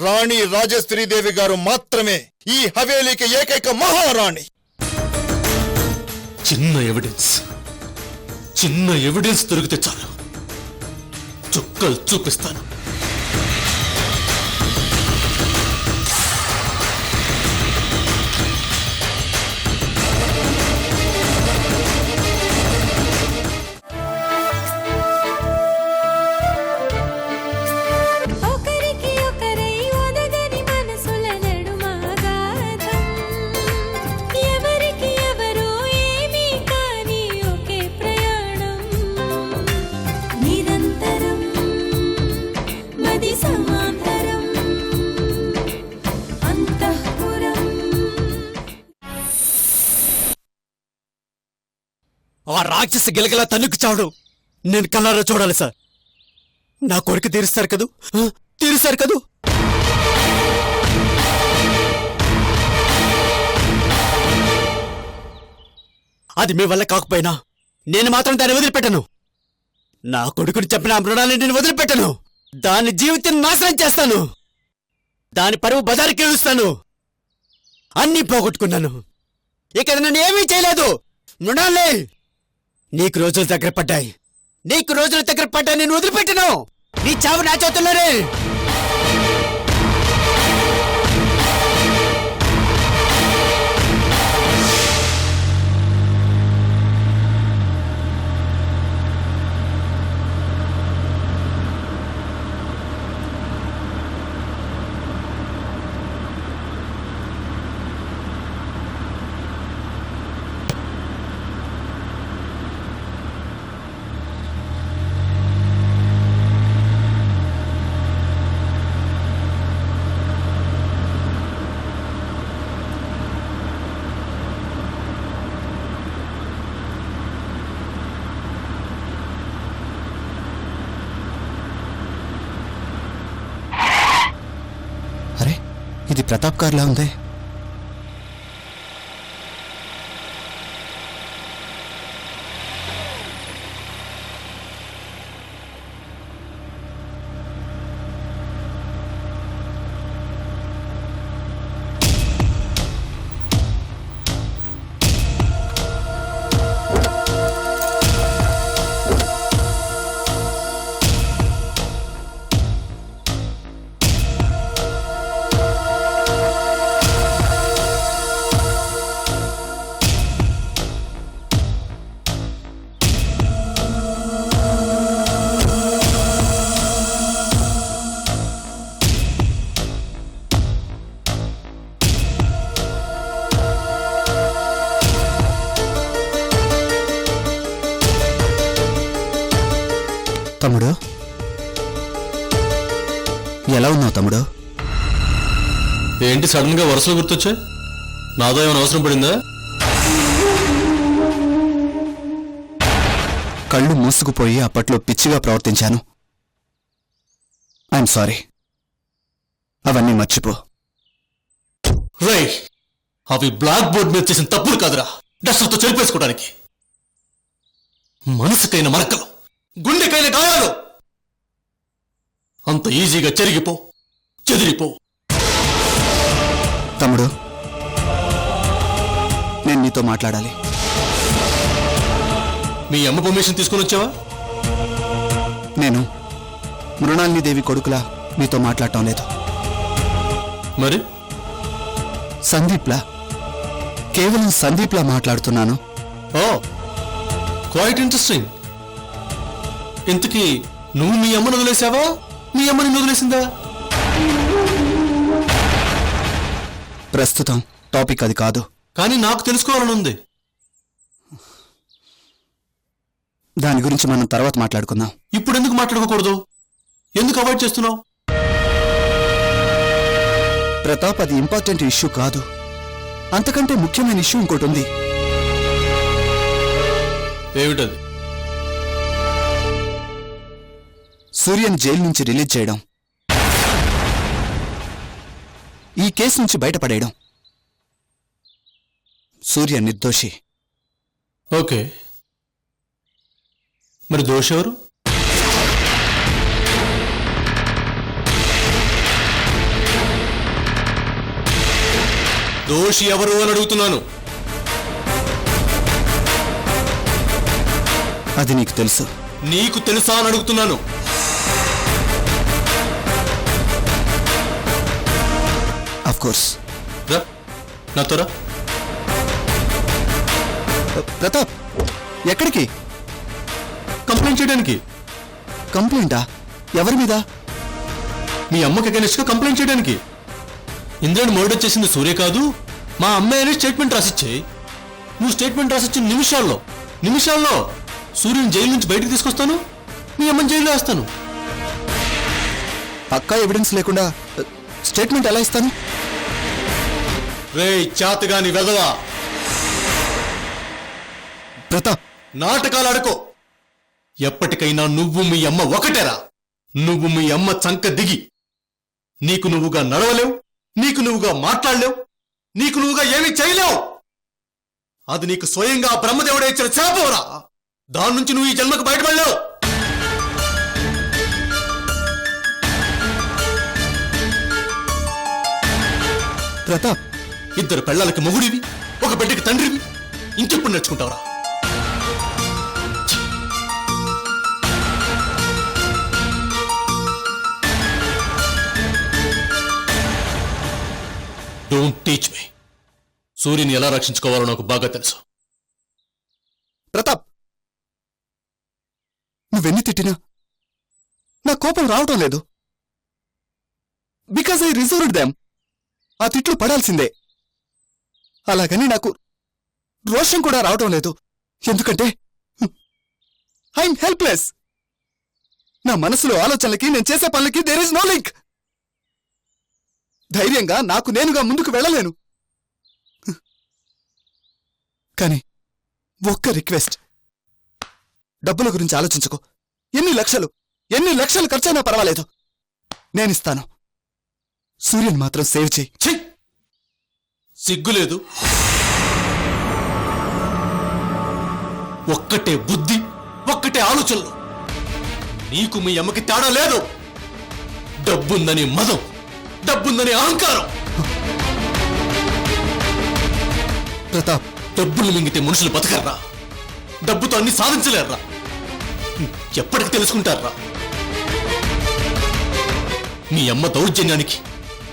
రాణి రాజశ్రీదేవి గారు మాత్రమే ఈ హవేలీకి ఏకైక మహారాణి. చిన్న ఎవిడెన్స్ దొరికితే చాలు, చుక్కలు చూపిస్తాను. ఆ రాక్షసి గిలగిలా తన్నుకు చావడు నేను కళ్ళారా చూడాలి సార్. నా కోరిక తీరుస్తారు కదూ, తీరుస్తారు కదూ. అది మీ వల్ల కాకపోయినా నేను మాత్రం దాన్ని వదిలిపెట్టను. నా కొడుకుని చెప్పిన ఆ మృణాన్ని నేను వదిలిపెట్టను. దాని జీవితం నాశనం చేస్తాను. దాని పరువు బజారుకి ఏడుస్తాను. అన్నీ పోగొట్టుకున్నాను. ఇక నన్ను ఏమీ చేయలేదు. మృణాలే నీకు రోజులు దగ్గర పడ్డాయి. నేను వదిలిపెట్టను. నీ చావు నా చేతుల్లోనే. ఇది ప్రతాప్ కార్లా ఉంది. తమ్ముడు, ఎలా ఉన్నావు తమ్ముడు? ఏంటి సడన్ గా వరుసలు గుర్తొచ్చా? నాదో ఏమైనా అవసరం పడిందా? కళ్ళు మూసుకుపోయి అప్పట్లో పిచ్చిగా ప్రవర్తించాను. I'm sorry. అవన్నీ మర్చిపో. రై, అవి బ్లాక్ బోర్డ్ మీద చేసిన తప్పులు కాదురా, డస్టర్తో చెరిపేసుకోవడానికి. మనసుకైన మరకలు, గుండెకైన గాయాలు అంత ఈజీగా చెదిరిపో. తమ్ముడు, నేను నీతో మాట్లాడాలి. మీ అమ్మ పర్మిషన్ తీసుకుని వచ్చావా? నేను మృణాలిని దేవి కొడుకులా నీతో మాట్లాడటం లేదు. మరి సందీప్లా, కేవలం సందీప్లా మాట్లాడుతున్నాను. ఓ, క్వైట్ ఇంట్రెస్టింగ్. ఇంతకీ నువ్వు మీ అమ్మను వదిలేసావా, మీ అమ్మని వదిలేసిందా? ప్రస్తుతం టాపిక్ అది కాదు. కానీ నాకు తెలుసుకోవాలని ఉంది. దాని గురించి మనం తర్వాత మాట్లాడుకుందాం. ఇప్పుడు ఎందుకు మాట్లాడుకోకూడదు? ఎందుకు అవాయిడ్ చేస్తున్నావు? ప్రతాప్, అది ఇంపార్టెంట్ ఇష్యూ కాదు. అంతకంటే ముఖ్యమైన ఇష్యూ ఇంకోటి ఉంది. ఏమిటది? సూర్యని జైలు నుంచి రిలీజ్ చేయడం, ఈ కేసు నుంచి బయటపడేయడం. సూర్య నిర్దోషి. ఓకే, మరి దోషెవరు? దోషి ఎవరు అని అడుగుతున్నాను. అది నీకు తెలుసు. నీకు తెలుసా అని అడుగుతున్నాను. Of course. రా నాతో రా. ప్రతాప్, ఎక్కడికి? కంప్లైంట్ చేయడానికి. కంప్లైంటా? ఎవరి మీద? మీ అమ్మకి అగెనిస్ట్ గా కంప్లైంట్ చేయడానికి. ఇంద్రుని మర్డర్ చేసింది సూర్య కాదు, మా అమ్మాయి అని స్టేట్మెంట్ రాసిచ్చే. నువ్వు స్టేట్మెంట్ రాసిచ్చిన నిమిషాల్లో సూర్యుని జైలు నుంచి బయటకు తీసుకొస్తాను, మీ అమ్మని జైల్లో వేస్తాను. పక్కా ఎవిడెన్స్ లేకుండా స్టేట్మెంట్ ఎలా ఇస్తాను? రేయ్ చాతగాని వెదవా, ప్రతాప్, నాటకాలు ఆడుకో. ఎప్పటికైనా నువ్వు మీ అమ్మ ఒకటేరా. నువ్వు మీ అమ్మ చంక దిగి నీకు నువ్వుగా నడవలేవు, నీకు నువ్వుగా మాట్లాడలేవు, నీకు నువ్వుగా ఏమీ చేయలేవు. అది నీకు స్వయంగా బ్రహ్మదేవుడే ఇచ్చిన శాపంరా. దాని నుంచి నువ్వు ఈ జన్మకు బయటపడలేవు. ప్రతాప్, ఇద్దరు పెళ్ళాలకి మొగుడివి, ఒక బిడ్డకి తండ్రివి, ఇంకెప్పుడు నేర్చుకుంటావురా? Don't teach me. సూర్యుని ఎలా రక్షించుకోవాలో నాకు బాగా తెలుసు. ప్రతాప్, నువ్వెన్ని తిట్టినా నా కోపం రావటం లేదు. Because I reserved them. ఆ తిట్లు పడాల్సిందే. అలాగని నాకు రోషం కూడా రావటం లేదు. ఎందుకంటే ఐఎమ్ హెల్ప్లెస్. నా మనసులో ఆలోచనలకి, నేను చేసే పనులకి దేర్ ఇస్ నో లింక్. ధైర్యంగా నాకు నేనుగా ముందుకు వెళ్ళలేను. కానీ ఒక్క రిక్వెస్ట్, డబ్బుల గురించి ఆలోచించుకో. ఎన్ని లక్షలు ఖర్చైనా పర్వాలేదు, నేనిస్తాను. సూర్యుని మాత్రం సేవ్ చేయి. ఛీ! సిగ్గులేదు. ఒక్కటే బుద్ధి, ఒక్కటే ఆలోచనలు. నీకు మీ అమ్మకి తేడా లేదు. డబ్బుందని మదం, డబ్బుందని అహంకారం. ప్రతాప్, డబ్బులు మింగితే మనుషులు బతకర్రా. డబ్బుతో అన్ని సాధించలేర్రా. ఎప్పటికి తెలుసుకుంటారా? మీ అమ్మ దౌర్జన్యానికి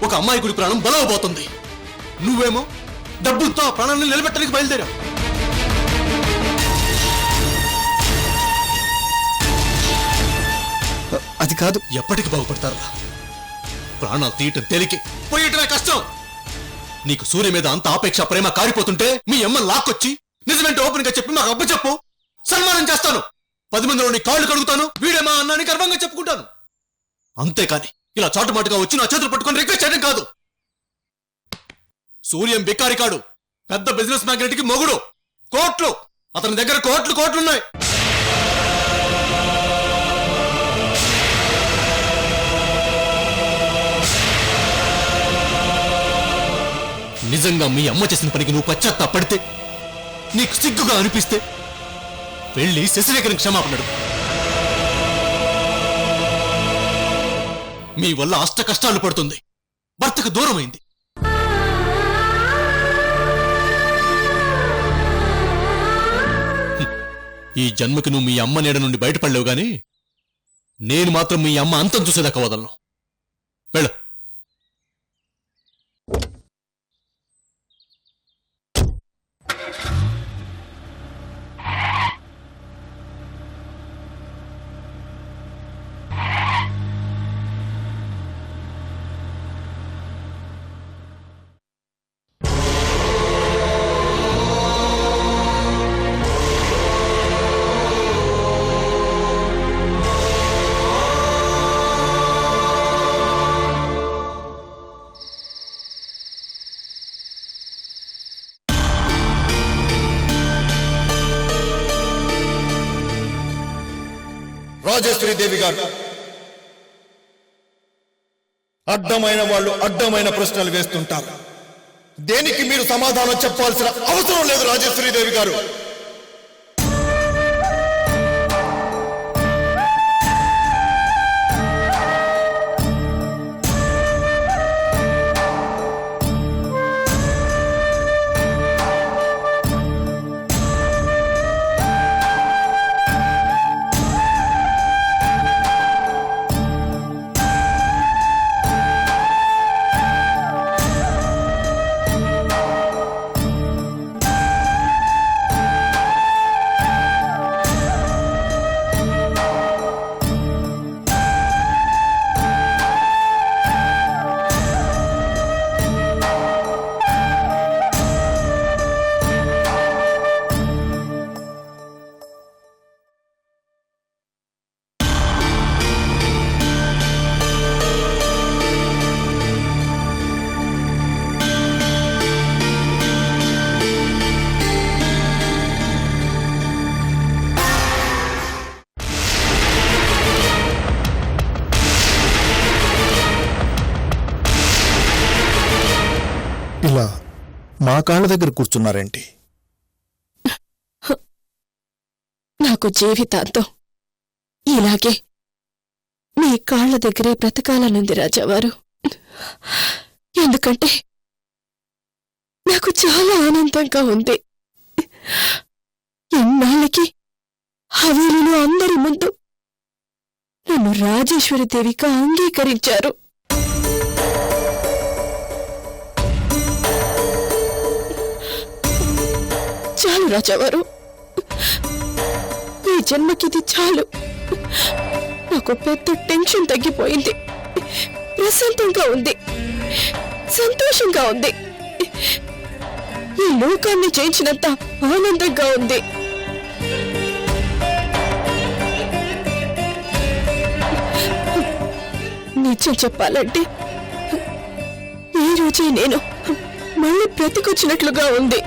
ఒక అమ్మాయి గుడి ప్రాణం బలవబోతుంది. నువ్వేమో డబ్బులతో ఆ ప్రాణాన్ని నిలబెట్టడానికి బయలుదేరావు. అది కాదు. ఎప్పటికి బాగుపడతారా? ప్రాణాలు తీయటం తేలికే, పోయటమే కష్టం. నీకు సూర్య మీద అంత ఆపేక్ష, ప్రేమ కారిపోతుంటే మీ అమ్మ లాక్కొచ్చి నిజమేంటి ఓపెన్ గా చెప్పి మాకు అబ్బ చెప్పు, సన్మానం చేస్తాను. 10 మందిలో నీ కాళ్ళు కడుగుతాను, వీడేమా అన్నాని గర్వంగా చెప్పుకుంటాను. అంతేకాని ఇలా చాటుమాటుగా వచ్చి నా చేతులు పట్టుకొని రిక్వెస్ట్ చేయడం కాదు. సూర్యం బికారి కాడు, పెద్ద బిజినెస్ మ్యాగ్నెట్ కి మొగుడు. కోట్లు, అతని దగ్గర కోట్లున్నాయి. నిజంగా మీ అమ్మ చేసిన పనికి నువ్వు పశ్చాత్తాపడితే, నీకు సిగ్గుగా అనిపిస్తే వెళ్ళి శశిరేఖని క్షమాపణ అడుగు. మీ వల్ల అష్ట కష్టాలు పడుతుంది, భర్తకు దూరమైంది. ఈ జన్మకి నువ్వు మీ అమ్మ నీడ నుండి బయటపడలేవు గాని నేను మాత్రం మీ అమ్మ అంతం చూసేదాకా వదలను. వెళ్ళు. రాజేశ్వరి దేవి గారు, అడ్డమైన వాళ్ళు అడ్డమైన ప్రశ్నలు వేస్తుంటారు. దేనికి మీరు సమాధానం చెప్పాల్సిన అవసరం లేదు రాజేశ్వరి దేవి గారు. ఇలా మా కాళ్ళ దగ్గర కూర్చున్నారేంటి? నాకు జీవితాంతం ఇలాగే మీ కాళ్ల దగ్గరే బ్రతకాలనుంది రాజావారు. ఎందుకంటే నాకు చాలా ఆనందంగా ఉంది. ఎన్నాళ్ళకి హవేలీలో అందరి ముందు నన్ను రాజేశ్వరి దేవిగా అంగీకరించారు. చాలు రాజావారు, ఈ జన్మకిది చాలు. నాకు పెద్ద టెన్షన్ తగ్గిపోయింది. ప్రశాంతంగా ఉంది, సంతోషంగా ఉంది. ఈ లోకాన్ని జయించినంత ఆనందంగా ఉంది. నిజం చెప్పాలంటే ఈ రోజే నేను మళ్ళీ బ్రతికొచ్చినట్లుగా ఉంది.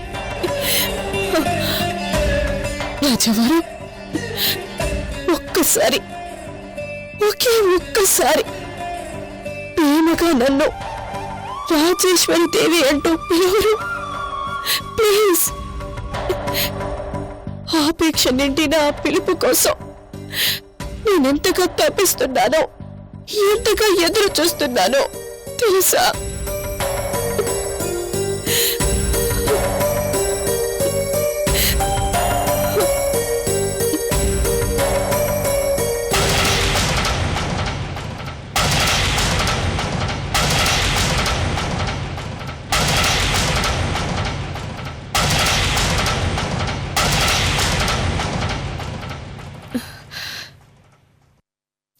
రాజావారు, ఒక్కసారి, ఒకే ఒక్కసారి ప్రేమగా నన్ను రాజేశ్వరి దేవి అంటూ పిలువరు ప్లీజ్. ఆపేక్ష నిండిన ఆ పిలుపు కోసం నేనెంతగా తప్పిస్తున్నానో, ఎంతగా ఎదురు చూస్తున్నానో తెలుసా?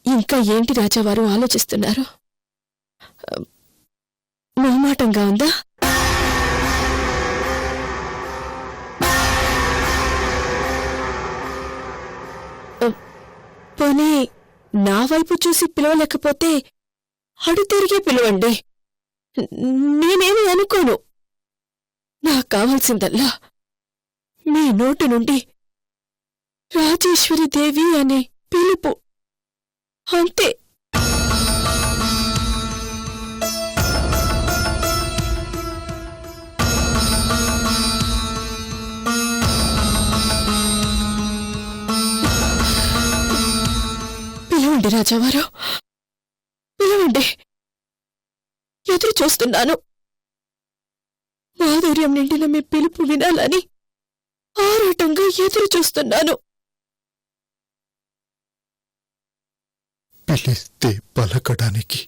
ఇంకా ఏంటి రాజావారు ఆలోచిస్తున్నారు? మొహమాటంగా ఉందా? పోనీ నా వైపు చూసి పిలవలేకపోతే అడు తిరిగే పిలవండి, నేనేమి అనుకోను. నాకు కావాల్సిందల్లా మీ నోటి నుండి రాజేశ్వరి దేవి అనే పిలుపు, అంతే. పిలవండి రాజావారు, పిలవండి. ఎదురు చూస్తున్నాను. మాధుర్యం నిండిన మీ పిలుపు వినాలని ఆరాటంగా ఎదురు చూస్తున్నాను. పిలిస్తే పలకడానికి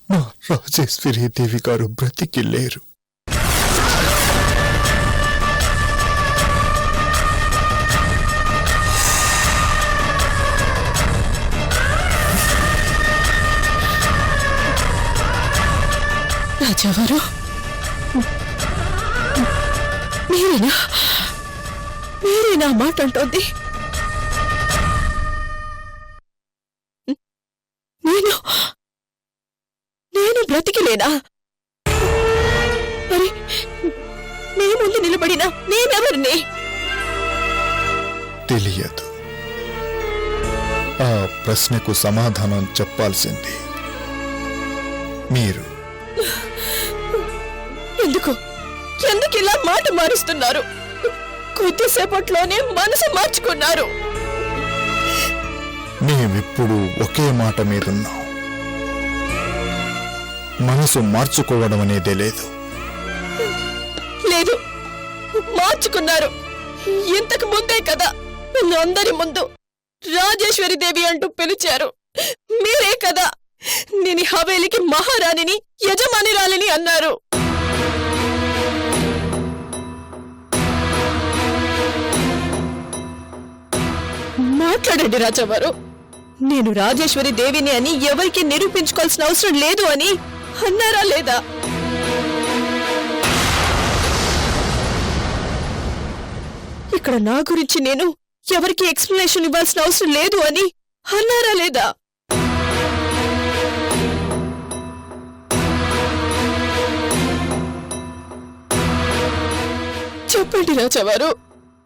మా రాజేశ్వరి దేవి గారు బ్రతికి లేరు. రాజావారు, మీరేనా మాట అంటోంది? నేను బ్రతికిలేనా? మరి నీ ముందు నిలబడినా నేనెవరిని? తెలియదు. ఆ ప్రశ్నకు సమాధానం చెప్పాల్సింది మీరు. ఎందుకు ఇలా మాట మారుస్తున్నారు? కొద్దిసేపట్లోనే మనసు మార్చుకున్నారు. మేమిప్పుడు ఒకే మాట మీదున్నాం. మనసు మార్చుకోవడం అనేదే లేదు. లేదు, మార్చుకున్నారు. ఇంతకు ముందే కదా అందరి ముందు రాజేశ్వరి దేవి అంటూ పిలిచారు. మీరే కదా నేను హవేలికి మహారాణిని, యజమానిరాలిని అన్నారు. మాట్లాడండి రాజావారు. నేను రాజేశ్వరి దేవిని అని ఎవరికి నిరూపించుకోవాల్సిన అవసరం లేదు అని అన్నారా లేదా? ఇక్కడ నా గురించి నేను ఎవరికి ఎక్స్ప్లెనేషన్ ఇవ్వాల్సిన అవసరం లేదు అని అన్నారా లేదా? చెప్పండి రాజావారు,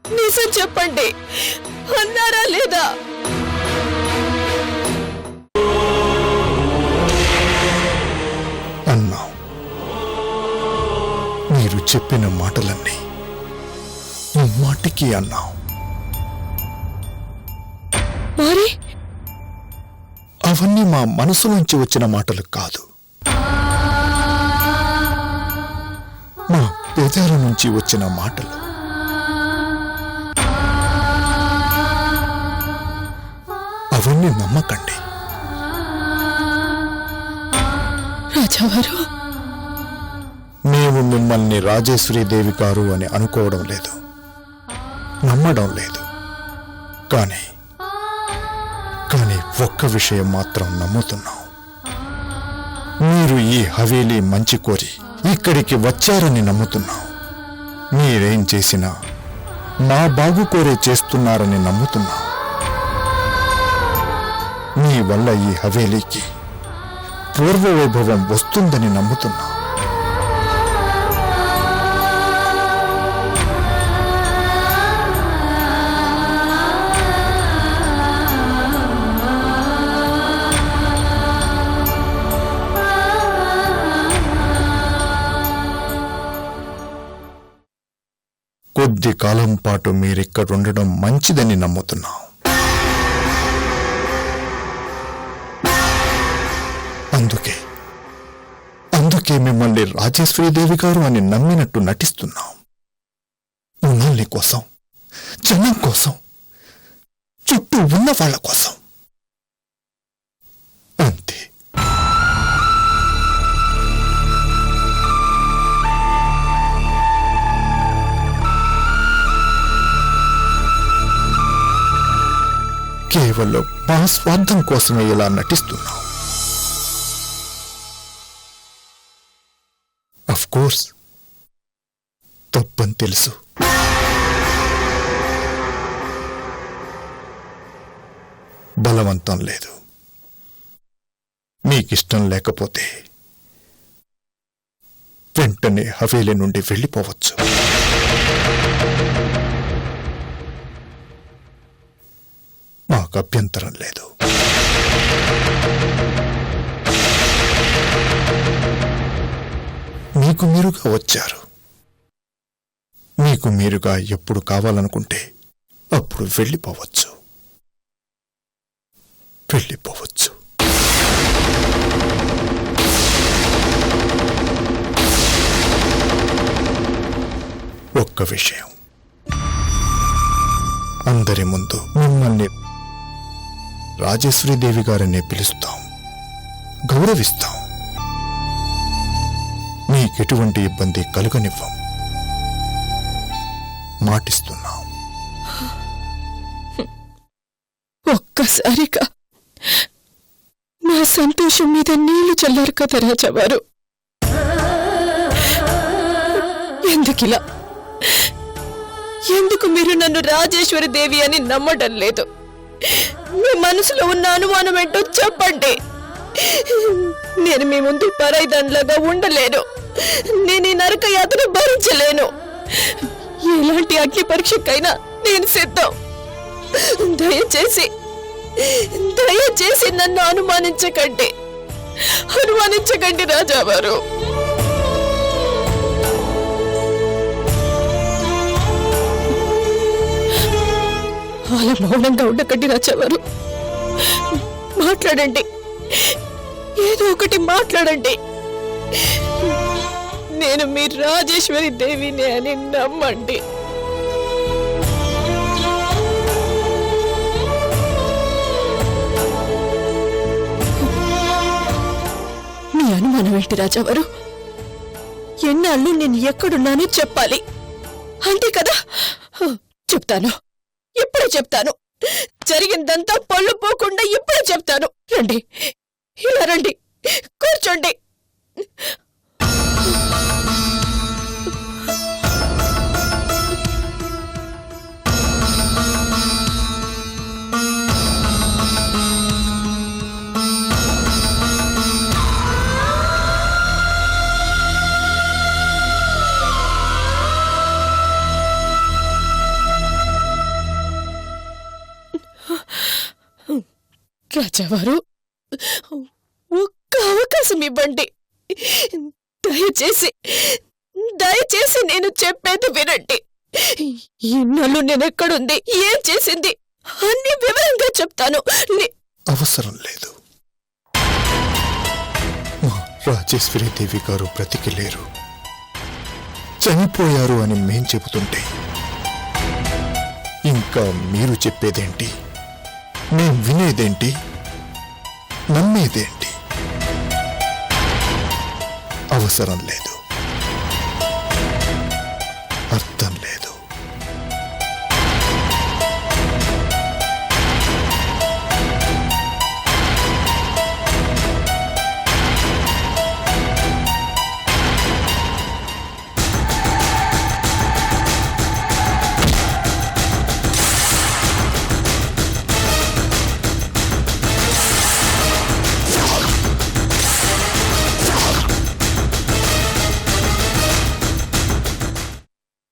నిజం చెప్పండి, అన్నారా లేదా? చెప్పిన మాటలన్నీ మాటికి అన్నావు. మరి అవన్నీ మా మనసులోంచి వచ్చిన మాటలు కాదు, మా పెదాల నుంచి వచ్చిన మాటలు. అవన్నీ నమ్మకండి. రాజావారు, మేము మిమ్మల్ని రాజేశ్వరీదేవి గారు అని అనుకోవడం లేదు, నమ్మడం లేదు. కానీ ఒక్క విషయం మాత్రం నమ్ముతున్నాం. మీరు ఈ హవేలీ మంచి కోరి ఇక్కడికి వచ్చారని నమ్ముతున్నాం. మీరేం చేసినా మా బాగు కోరే చేస్తున్నారని నమ్ముతున్నాం. మీ వల్ల ఈ హవేలీకి పూర్వ వైభవం వస్తుందని నమ్ముతున్నాం. కొద్ది కాలం పాటు మీరిక్కడుండడం మంచిదని నమ్ముతున్నాం. అందుకే మిమ్మల్ని రాజేశ్వరీదేవి గారు అని నమ్మినట్టు నటిస్తున్నాం. ఉనాలి కోసం, జనం కోసం, చుట్టూ ఉన్న వాళ్ళ కోసం. అంతే. కేవలం మా స్వార్థం కోసమే ఇలా నటిస్తున్నాం. అఫ్ కోర్స్ తప్పని తెలుసు. బలవంతం లేదు. మీకిష్టం లేకపోతే వెంటనే హవేలీ నుండి వెళ్ళిపోవచ్చు. మాకు అభ్యంతరం లేదు. మీకు మీరుగా వచ్చారు. మీకు మీరుగా ఎప్పుడు కావాలనుకుంటే అప్పుడు వెళ్ళిపోవచ్చు. ఒక్క విషయం, అందరి ముందు మిమ్మల్ని రాజేశ్వరీదేవి గారనే పిలుస్తాం, గౌరవిస్తాం. మీకెటువంటి ఇబ్బంది కలుగనివ్వం. మాటిస్తున్నాం. ఒక్కసారిగా నా సంతోషం మీద నీళ్లు చల్లారు కదా రాజావారు. ఎందుకిలా? ఎందుకు మీరు నన్ను రాజేశ్వరి దేవి అని నమ్మడం లేదు? మీ మనసులో ఉన్న అనుమానం ఏంటో చెప్పండి. నేను మీ ముందు పరాయిదానిలాగా ఉండలేను. నేను ఈ నరక యాత్ర భరించలేను. ఎలాంటి అగ్ని పరీక్షకైనా నేను సిద్ధం. దయచేసి నన్ను అనుమానించకండి రాజావారు. అలా మౌనంగా ఉండకండి రాజావారు. మాట్లాడండి, ఏదో ఒకటి మాట్లాడండి. నేను మీ రాజేశ్వరి దేవిని అని నమ్మండి. మీ అనుమానం ఏంటి రాజావారు? ఎన్నాళ్ళు నేను ఎక్కడున్నానో చెప్పాలి, అంతే కదా? చెప్తాను, ఇప్పుడే చెప్తాను. జరిగిందంతా పళ్ళు పోకుండా ఇప్పుడే చెప్తాను. రండి, ఇలా రండి, కూర్చోండి. రాజావారు, ఒక్క అవకాశం ఇవ్వండి. దయచేసి నేను చెప్పేది వినండి. ఇన్నాళ్ళు నేనెక్కడుంది, ఏం చేసింది అన్ని వివరంగా చెప్తాను. అవసరం లేదు. మా రాజేశ్వరి దేవి గారు బ్రతికి లేరు, చనిపోయారు అని మేం చెబుతుంటే ఇంకా మీరు చెప్పేదేంటి, మేం వినేదేంటి, నమ్మేదేంటి? అవసరం లేదు, అర్థం